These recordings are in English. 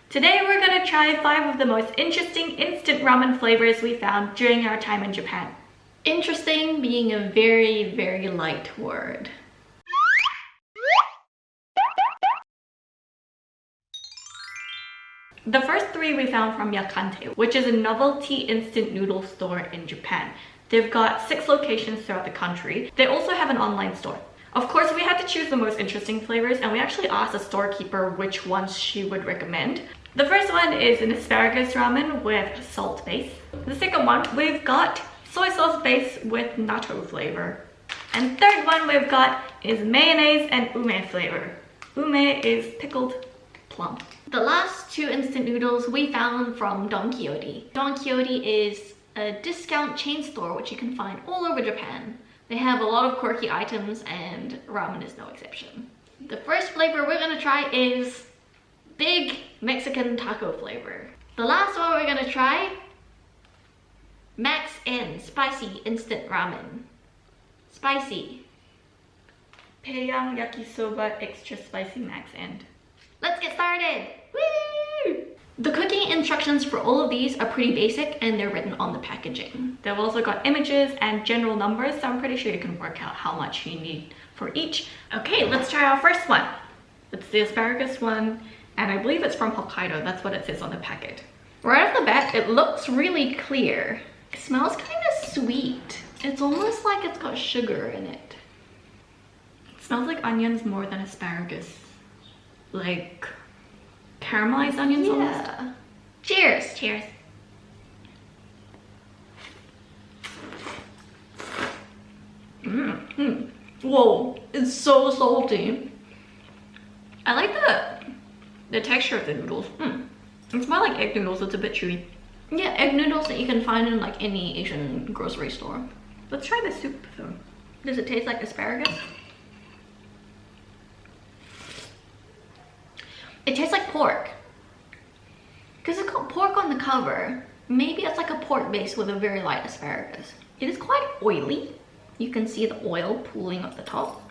Today we're gonna try 5 of the most interesting instant ramen flavors we found during our time in Japan. Interesting being a very, very light word. The first 3 we found from Yakantei, which is a novelty instant noodle store in Japan. They've got 6 locations throughout the country. They also have an online store. Of course, we had to choose the most interesting flavors, and we actually asked the storekeeper which ones she would recommend. The first one is an asparagus ramen with salt base. The second one, we've got soy sauce base with natto flavor. And third one we've got is mayonnaise and ume flavor. Ume is pickled plum. The last 2 instant noodles we found from Don Quixote. Don Quixote is a discount chain store which you can find all over Japan. They have a lot of quirky items and ramen is no exception. The first flavor we're gonna try is big Mexican taco flavor. The last one we're gonna try, Max N spicy instant ramen. Spicy. Peiyang yakisoba extra spicy max end. Let's get started! Woo! The cooking instructions for all of these are pretty basic and they're written on the packaging. They've also got images and general numbers, so I'm pretty sure you can work out how much you need for each. Okay, let's try our first one. It's the asparagus one, and I believe it's from Hokkaido. That's what it says on the packet. Right off the bat, it looks really clear. It smells kind of sweet. It's almost like it's got sugar in it. It smells like onions more than asparagus. Like caramelized onions almost. Yeah. Cheers! Cheers. Whoa, it's so salty. I like the texture of the noodles. It's more like egg noodles, it's a bit chewy. Yeah, egg noodles that you can find in like any Asian grocery store. Let's try the soup though. Does it taste like asparagus? It tastes like pork. Because it's got pork on the cover. Maybe it's like a pork base with a very light asparagus. It is quite oily. You can see the oil pooling up the top.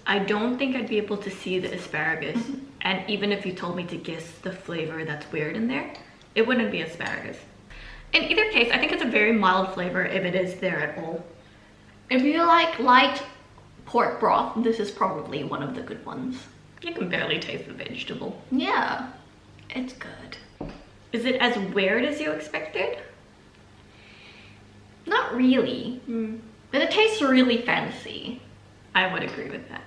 I don't think I'd be able to see the asparagus. And even if you told me to guess the flavor that's weird in there, it wouldn't be asparagus. In either case, I think it's a very mild flavor if it is there at all. If you like light pork broth, this is probably one of the good ones. You can barely taste the vegetable. Yeah, it's good. Is it as weird as you expected? Not really, but it tastes really fancy. I would agree with that.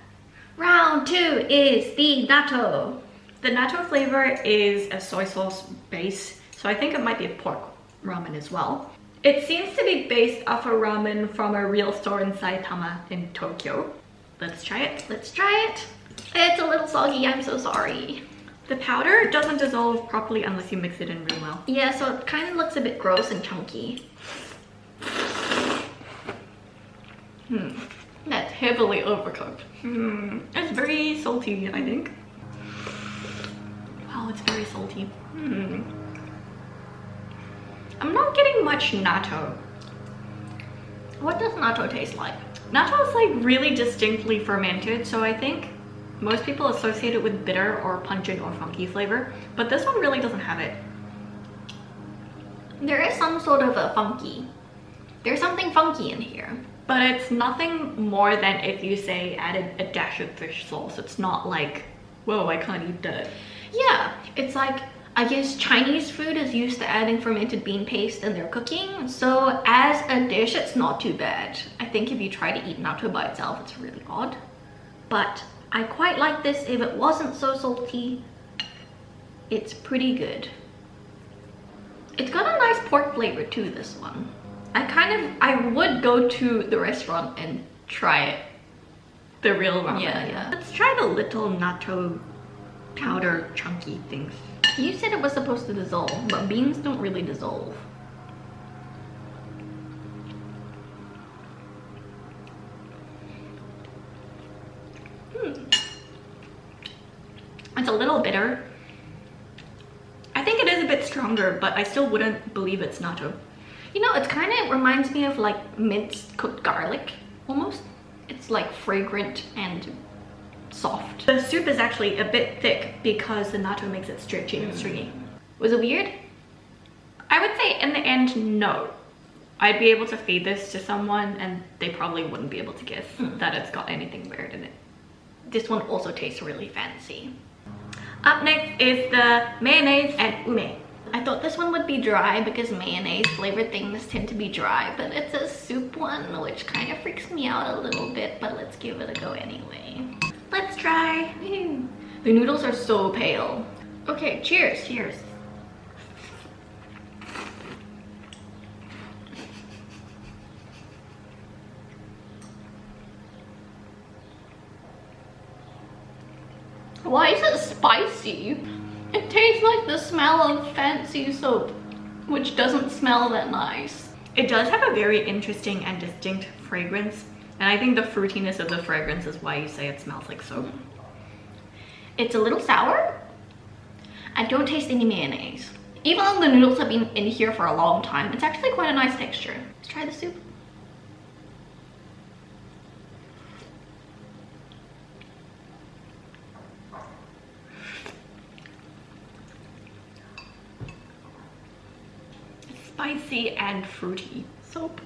Round 2 is the natto. The natto flavor is a soy sauce base, so I think it might be a pork ramen as well. It seems to be based off a ramen from a real store in Saitama in Tokyo. Let's try it. Let's try it. It's a little soggy, I'm so sorry. The powder doesn't dissolve properly unless you mix it in real well. Yeah, so it kind of looks a bit gross and chunky. That's heavily overcooked. It's very salty, I think. Wow, it's very salty. I'm not getting much natto. What does natto taste like? Natto is like really distinctly fermented, so I think most people associate it with bitter or pungent or funky flavor, but this one really doesn't have it. There is some sort of a funky. There's something funky in here. But it's nothing more than if you say added a dash of fish sauce. It's not like, whoa, I can't eat that. Yeah, it's like, I guess Chinese food is used to adding fermented bean paste in their cooking, so as a dish, it's not too bad. I think if you try to eat natto by itself, it's really odd. But I quite like this if it wasn't so salty. It's pretty good. It's got a nice pork flavor too, this one. I would go to the restaurant and try it. The real ramen. Yeah. Let's try the little natto powder chunky things. You said it was supposed to dissolve, but beans don't really dissolve. It's a little bitter. I think it is a bit stronger, but I still wouldn't believe it's natto. You know, it kind of reminds me of like minced cooked garlic, almost. It's like fragrant and soft. The soup is actually a bit thick because the natto makes it stretchy and stringy. Was it weird? I would say in the end, no. I'd be able to feed this to someone and they probably wouldn't be able to guess that it's got anything weird in it. This one also tastes really fancy. Up next is the mayonnaise and ume. I thought this one would be dry because mayonnaise flavored things tend to be dry, but it's a soup one, which kind of freaks me out a little bit, but let's give it a go anyway. Let's try. The noodles are so pale. Okay, cheers. Cheers. Why is it spicy? It tastes like the smell of fancy soap, which doesn't smell that nice. It does have a very interesting and distinct fragrance, and I think the fruitiness of the fragrance is why you say it smells like soap. It's a little sour. I don't taste any mayonnaise. Even though the noodles have been in here for a long time, it's actually quite a nice texture. Let's try the soup. Spicy and fruity soap.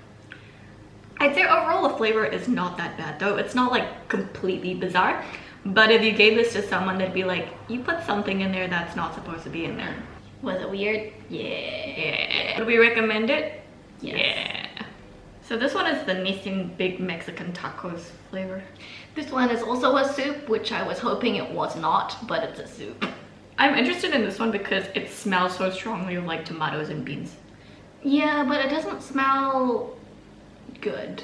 I'd say overall the flavor is not that bad though. It's not like completely bizarre, but if you gave this to someone, they'd be like, you put something in there that's not supposed to be in there. Was it weird? Yeah. Would we recommend it? Yes. Yeah. So this one is the Nissin Big Mexican Tacos flavor. This one is also a soup, which I was hoping it was not, but it's a soup. I'm interested in this one because it smells so strongly of like tomatoes and beans. Yeah, but it doesn't smell good.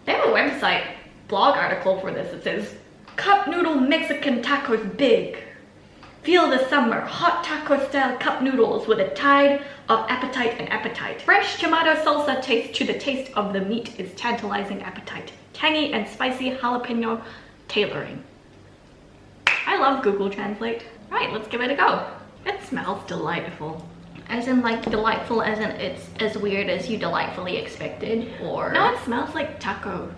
They have a website blog article for this. It says, Cup Noodle Mexican Tacos Big. Feel the summer, hot taco style cup noodles with a tide of appetite and appetite. Fresh tomato salsa taste to the taste of the meat is tantalizing appetite. Tangy and spicy jalapeno tailoring. I love Google Translate. Right, let's give it a go. It smells delightful. As in like delightful as in it's as weird as you delightfully expected, or... No, it smells like tacos.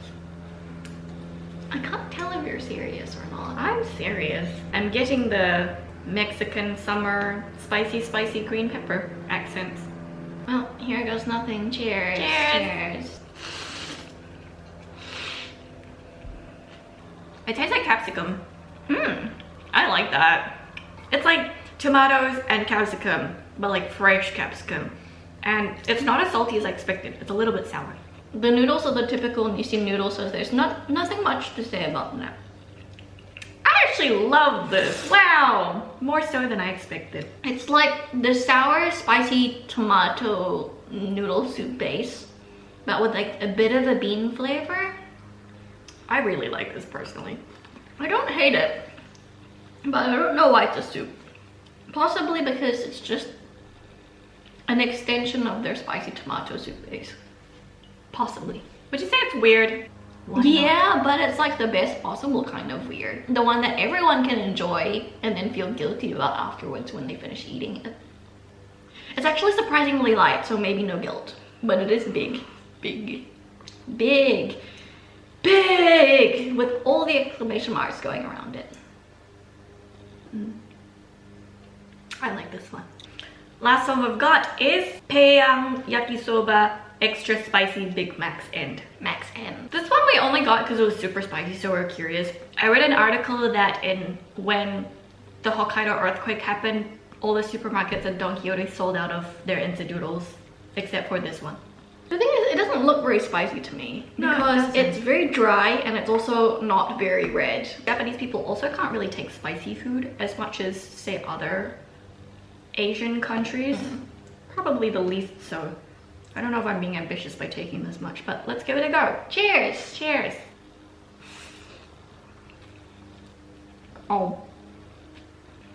I can't tell if you're serious or not. I'm serious. I'm getting the Mexican summer spicy green pepper accents. Well, here goes nothing. Cheers. Cheers. It tastes like capsicum. I like that. It's like tomatoes and capsicum, but like fresh capsicum. And it's not as salty as I expected. It's a little bit sour. The noodles are the typical Nissin noodles, so there's nothing much to say about that. I actually love this. Wow. More so than I expected. It's like the sour, spicy tomato noodle soup base, but with like a bit of a bean flavor. I really like this personally. I don't hate it, but I don't know why it's a soup. Possibly because it's just an extension of their spicy tomato soup base. Possibly. Would you say it's weird? Yeah, but it's like the best possible kind of weird. The one that everyone can enjoy and then feel guilty about afterwards when they finish eating it. It's actually surprisingly light, so maybe no guilt. But it is big. Big. Big. Big! With all the exclamation marks going around it. I like this one. Last one we've got is Peiyang Yakisoba Extra Spicy Big Max End. Max N. This one we only got because it was super spicy, so we're curious. I read an article that when the Hokkaido earthquake happened, all the supermarkets and Don Quixote sold out of their instant noodles, except for this one. The thing is, it doesn't look very spicy to me because it it's very dry and it's also not very red. Japanese people also can't really take spicy food as much as, say, other Asian countries. Probably the least so. I don't know if I'm being ambitious by taking this much, but let's give it a go. Cheers! Cheers! Oh.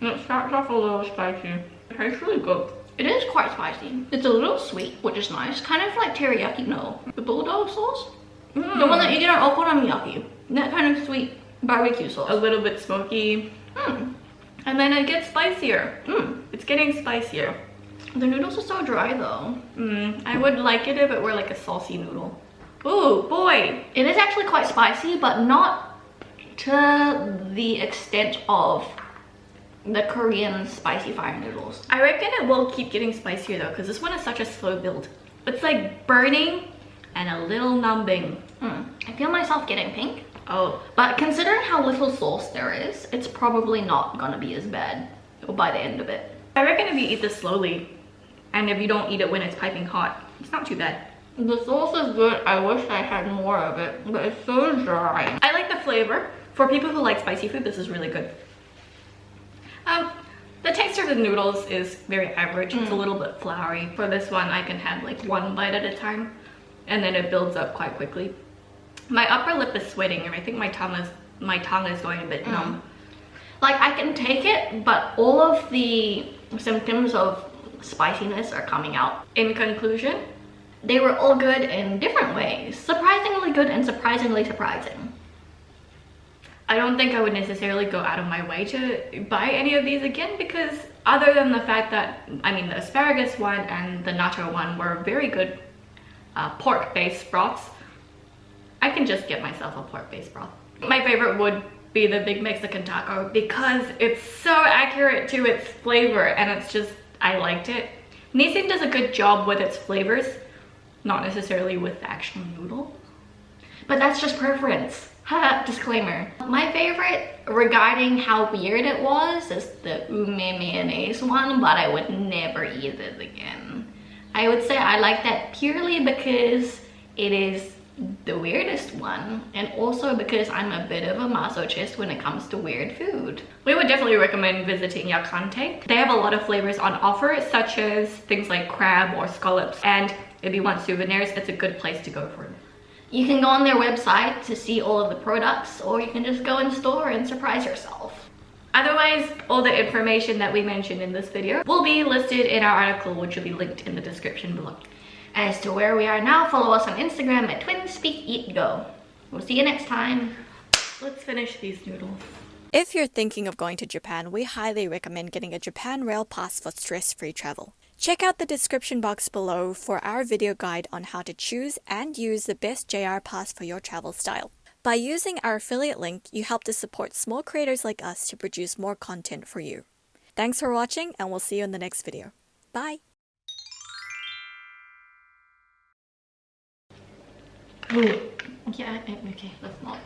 It starts off a little spicy. It tastes really good. It is quite spicy. It's a little sweet, which is nice. Kind of like teriyaki, no. The bulldog sauce? The one that you get on okonomiyaki. That kind of sweet barbecue sauce. A little bit smoky. And then it gets spicier. It's getting spicier. The noodles are so dry though. I would like it if it were like a saucy noodle. Ooh, boy. It is actually quite spicy, but not to the extent of the Korean spicy fire noodles. I reckon it will keep getting spicier though, because this one is such a slow build. It's like burning and a little numbing. I feel myself getting pink. Oh, But considering how little sauce there is, it's probably not gonna be as bad by the end of it. I reckon if you eat this slowly, and if you don't eat it when it's piping hot, it's not too bad. The sauce is good. I wish I had more of it, but it's so dry. I like the flavor. For people who like spicy food, this is really good. The texture of the noodles is very average. It's a little bit floury. For this one, I can have like one bite at a time, and then it builds up quite quickly. My upper lip is sweating, and I think my tongue is going a bit numb. Like, I can take it, but all of the symptoms of spiciness are coming out. In conclusion, They were all good in different ways. Surprisingly good and surprisingly surprising. I don't think I would necessarily go out of my way to buy any of these again, because other than the fact that, I mean, the asparagus one and the natto one were very good pork-based broths, I can just get myself a pork-based broth. My favorite would be the big Mexican taco because it's so accurate to its flavor, and it's just, I liked it. Nissin does a good job with its flavors, not necessarily with the actual noodle. But that's just preference. Haha, disclaimer. My favorite regarding how weird it was is the ume mayonnaise one, but I would never eat it again. I would say I like that purely because it is the weirdest one, and also because I'm a bit of a masochist when it comes to weird food. We would definitely recommend visiting Yakantei. They have a lot of flavors on offer, such as things like crab or scallops, and if you want souvenirs, it's a good place to go for them. You can go on their website to see all of the products, or you can just go in store and surprise yourself. Otherwise, all the information that we mentioned in this video will be listed in our article, which will be linked in the description below. As to where we are now, follow us on Instagram at TwinspeakEatGo. We'll see you next time. Let's finish these noodles. If you're thinking of going to Japan, we highly recommend getting a Japan Rail Pass for stress-free travel. Check out the description box below for our video guide on how to choose and use the best JR Pass for your travel style. By using our affiliate link, you help to support small creators like us to produce more content for you. Thanks for watching, and we'll see you in the next video. Bye! Ooh. Yeah, okay, let's not.